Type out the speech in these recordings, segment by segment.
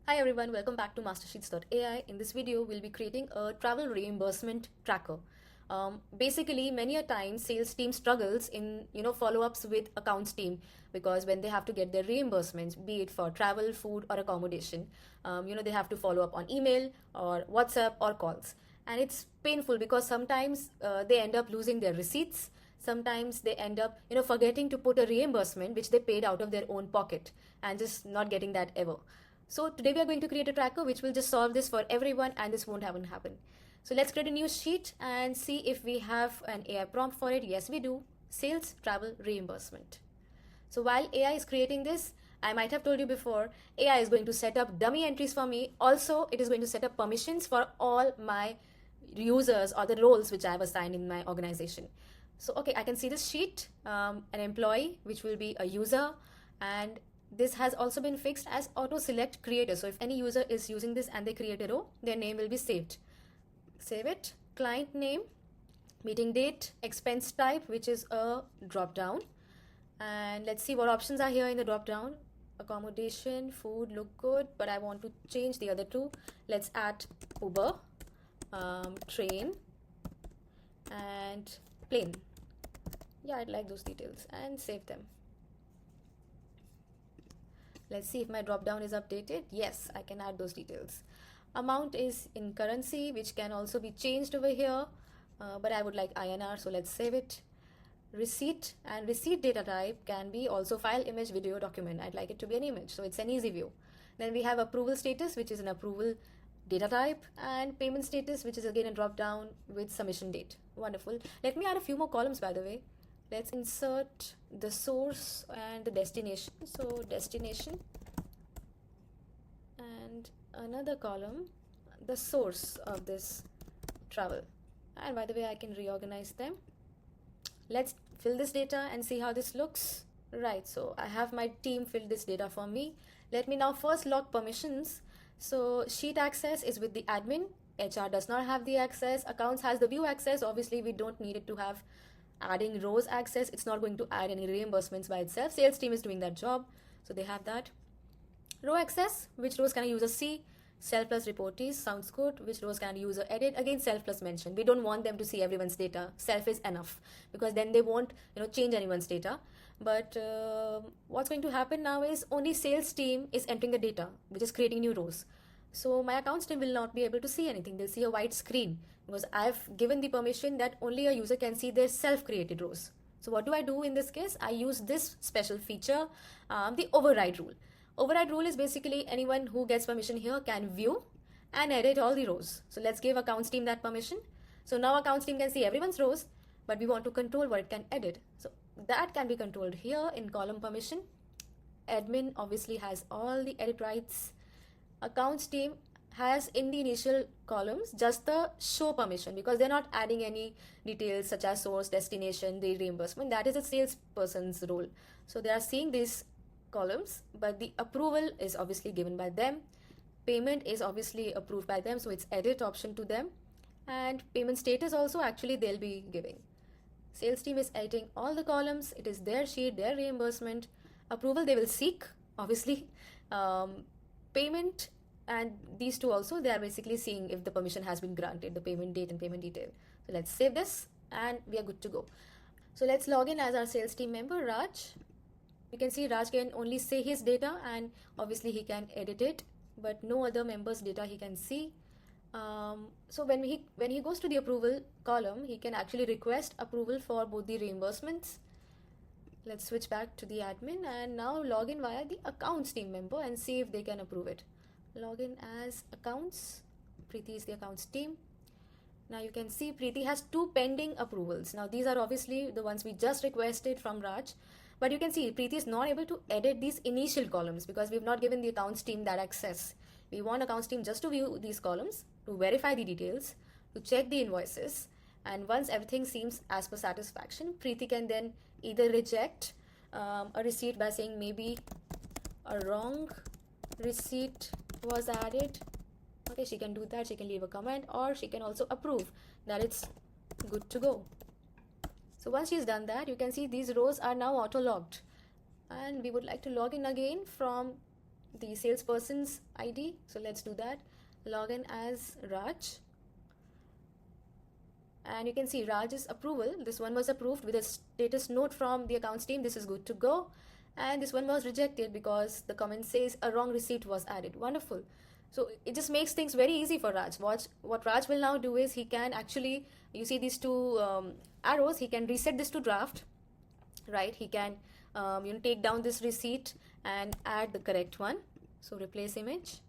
Hi everyone, welcome back to MasterSheets.ai. In this video, we'll be creating a travel reimbursement tracker. Basically, many a time sales team struggles in follow-ups with accounts team because when they have to get their reimbursements, be it for travel, food, or accommodation, they have to follow up on email or WhatsApp or calls, and it's painful because sometimes they end up losing their receipts. Sometimes they end up forgetting to put a reimbursement which they paid out of their own pocket and just not getting that ever. So today we are going to create a tracker which will just solve this for everyone, and this won't happen. So let's create a new sheet and see if we have an AI prompt for it. Yes, we do. Sales travel reimbursement. So while AI is creating this, I might have told you before, AI is going to set up dummy entries for me. Also, it is going to set up permissions for all my users or the roles which I have assigned in my organization. So, okay, I can see this sheet, an employee, which will be a user, and this has also been fixed as auto select creator. So if any user is using this and they create a row, their name will be saved. Save it. Client name, meeting date, expense type, which is a drop down. And let's see what options are here in the drop down. Accommodation, food look good, but I want to change the other two. Let's add Uber, train, and plane. Yeah, I'd like those details and save them. Let's see if my drop down is updated. Yes, I can add those details. Amount is in currency, which can also be changed over here, but I would like INR, so let's save it. Receipt and receipt data type can be also file, image, video, document. I'd like it to be an image, so it's an easy view. Then we have approval status, which is an approval data type, and payment status, which is again a drop down with submission date. Wonderful. Let me add a few more columns, by the way. Let's insert the source and the destination. So destination, and another column, the source of this travel. And by the way, I can reorganize them. Let's fill this data and see how this looks. Right, so I have my team fill this data for me. Let me now first log permissions. So sheet access is with the admin. HR does not have the access. Accounts has the view access. Obviously, we don't need it to have adding rows access. It's not going to add any reimbursements by itself. Sales team is doing that job, so they have that. Row access, which rows can a user see? Self plus reportees sounds good. Which rows can a user edit? Again, self plus mention. We don't want them to see everyone's data. Self is enough because then they won't change anyone's data. But what's going to happen now is only sales team is entering the data, which is creating new rows. So my accounts team will not be able to see anything. They'll see a white screen because I've given the permission that only a user can see their self-created rows. So what do I do in this case? I use this special feature, the override rule. Override rule is basically anyone who gets permission here can view and edit all the rows. So let's give accounts team that permission. So now accounts team can see everyone's rows, but we want to control what it can edit. So that can be controlled here in column permission. Admin obviously has all the edit rights. Accounts team has in the initial columns just the show permission because they're not adding any details such as source, destination, the reimbursement. That is a salesperson's role. So they are seeing these columns, but the approval is obviously given by them. Payment is obviously approved by them, so it's edit option to them. And payment status also actually they'll be giving. Sales team is editing all the columns. It is their sheet, their reimbursement. Approval they will seek, obviously. Payment and these two also, they are basically seeing if the permission has been granted, the payment date and payment detail. So let's save this and we are good to go. So let's log in as our sales team member, Raj. You can see Raj can only say his data and obviously he can edit it, but no other members' data he can see. So when he goes to the approval column, he can actually request approval for both the reimbursements. Let's switch back to the admin and now log in via the accounts team member and see if they can approve it. Log in as accounts. Preeti is the accounts team. Now you can see Preeti has 2 pending approvals. Now these are obviously the ones we just requested from Raj. But you can see Preeti is not able to edit these initial columns because we've not given the accounts team that access. We want accounts team just to view these columns, to verify the details, to check the invoices. And once everything seems as per satisfaction, Preeti can then either reject a receipt by saying maybe a wrong receipt was added. Okay, she can do that. She can leave a comment, or she can also approve that it's good to go. So once she's done that, you can see these rows are now auto logged, and we would like to log in again from the salesperson's ID. So let's do that. Log in as Raj. And you can see Raj's approval. This one was approved with a status note from the accounts team. This is good to go. And this one was rejected because the comment says a wrong receipt was added. Wonderful. So it just makes things very easy for Raj. What Raj will now do is he can actually, you see these two arrows, he can reset this to draft, right? He can take down this receipt and add the correct one. So replace image.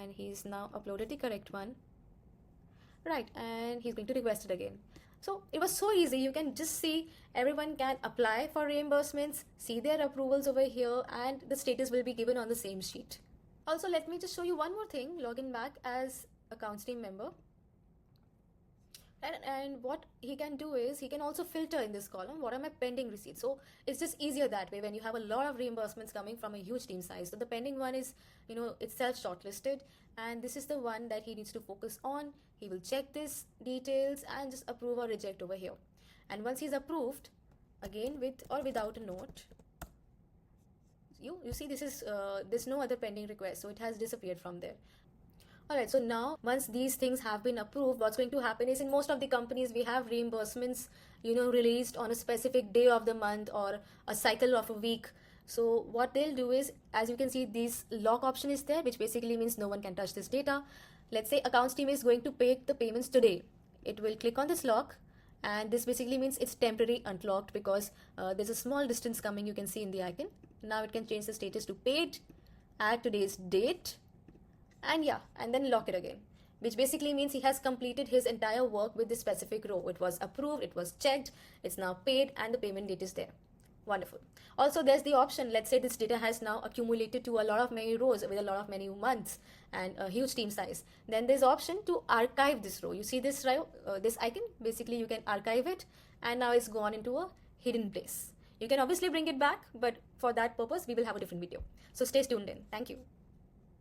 And he's now uploaded the correct one. Right, and he's going to request it again. So it was so easy. You can just see everyone can apply for reimbursements, see their approvals over here, and the status will be given on the same sheet. Also, let me just show you one more thing. Log in back as accounts team member. And what he can do is he can also filter in this column what are my pending receipts. So it's just easier that way when you have a lot of reimbursements coming from a huge team size. So the pending one is, itself shortlisted, and this is the one that he needs to focus on. He will check this details and just approve or reject over here. And once he's approved, again with or without a note, you see this is there's no other pending request, so it has disappeared from there. Alright, so now once these things have been approved, what's going to happen is in most of the companies we have reimbursements, released on a specific day of the month or a cycle of a week. So what they'll do is, as you can see, this lock option is there, which basically means no one can touch this data. Let's say accounts team is going to pay the payments today. It will click on this lock, and this basically means it's temporarily unlocked because there's a small distance coming, you can see in the icon. Now it can change the status to paid, add today's date, and then lock it again, which basically means he has completed his entire work with this specific row. It was approved, it was checked, it's now paid, and the payment date is there. Wonderful. Also, there's the option, let's say this data has now accumulated to a lot of many rows with a lot of many months and a huge team size. Then there's option to archive this row. You see this row, this icon, basically you can archive it, and now it's gone into a hidden place. You can obviously bring it back, but for that purpose we will have a different video. So stay tuned in. Thank you.